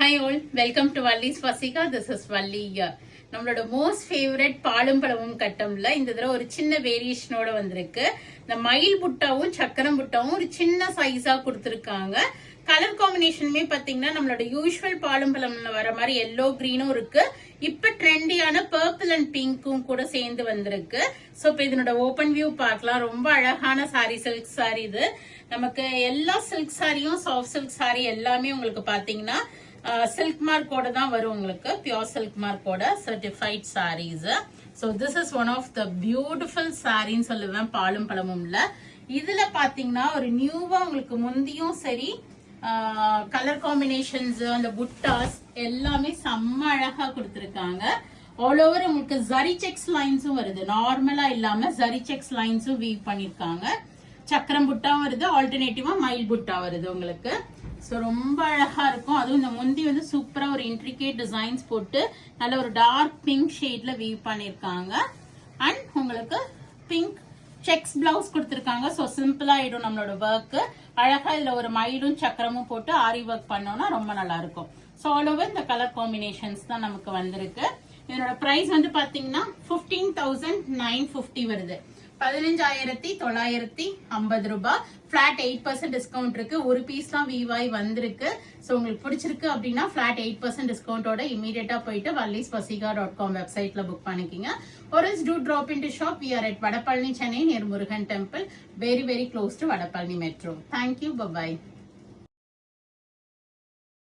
Hi all, welcome to Valli's Fasika. This is Valli. நம்மளோட most favourite பாலும் பழமும் கட்டம்ல இந்த தடவை ஒரு சின்ன வேரியேஷனோட வந்திருக்கு. இந்த மயில் புட்டாவும் சக்கரம் புட்டாவும் ஒரு சின்ன சைஸா கொடுத்துருக்காங்க. கலர் காம்பினேஷனுமே பாத்தீங்கன்னா நம்மளோட யூஸ்வல் பாலும் பழம்ல வர மாதிரி எல்லோ கிரீனும் இருக்கு. இப்ப ட்ரெண்டியான பர்பிள் அண்ட் பிங்க்கும் கூட சேர்ந்து வந்திருக்கு. சோ இப்ப இதனோட ஓபன் வியூ பார்க்கலாம். ரொம்ப அழகான சாரி, சில்க் சாரி இது. நமக்கு எல்லா சில்க் சாரியும் சாஃப்ட் சில்க் சாரி எல்லாமே உங்களுக்கு பாத்தீங்கன்னா சில்க் மார்க்கோட தான் வரும். உங்களுக்கு பியூர் சில்க் மார்க்கோட certified saris. So this is one of the beautiful சாரின்னு சொல்லுவேன் பாலும் பழமும்ல. இதுல பாத்தீங்கன்னா ஒரு நியூவா உங்களுக்கு முந்தியும் சரி கலர் காம்பினேஷன்ஸ் அந்த புட்டாஸ் எல்லாமே செம்ம அழகா கொடுத்துருக்காங்க. ஆல் ஓவர் உங்களுக்கு ஜரி செக்ஸ் லைன்ஸும் வருது. நார்மலா இல்லாம ஜரி செக்ஸ் லைன்ஸும் வீவ் பண்ணிருக்காங்க. சக்கரம் புட்டாவும் வருது, ஆல்டர்னேட்டிவா மயில் புட்டா வருது உங்களுக்கு. ஸோ ரொம்ப அழகா இருக்கும். அதுவும் இந்த முந்தி வந்து சூப்பரா ஒரு இன்ட்ரிகேட் டிசைன்ஸ் போட்டு நல்ல ஒரு டார்க் பிங்க் ஷேட்ல வீவ் பண்ணிருக்காங்க. அண்ட் உங்களுக்கு பிங்க் செக்ஸ் பிளவுஸ் கொடுத்துருக்காங்க. ஸோ சிம்பிளா ஆயிடும் நம்மளோட ஒர்க். அழகா இதுல ஒரு மயிலும் சக்கரமும் போட்டு ஆரி ஒர்க் பண்ணோம்னா ரொம்ப நல்லா இருக்கும். ஸோ ஆல் ஓவர் இந்த கலர் காம்பினேஷன்ஸ் தான் நமக்கு வந்திருக்கு. இதனோட பிரைஸ் வந்து பாத்தீங்கன்னா 15,950 வருது. 15,950 ரூபாய். பிளாட் 8% டிஸ்கவுண்ட் இருக்கு. ஒரு பீஸ் தான் வீவாய் வந்திருக்கு. சோ உங்களுக்கு பிடிச்சிருக்கு அப்படின்னா பிளாட் 8% டிஸ்கவுண்டோட இமீடியட்டா போயிட்டு vallisfasika.com வெப்சைட்ல புக் பண்ணிக்கிங்க. or else do drop into shop. We are at Vadapalani, Chennai near Murugan Temple, very close to Vadapalani Metro. Thank you. Bye bye.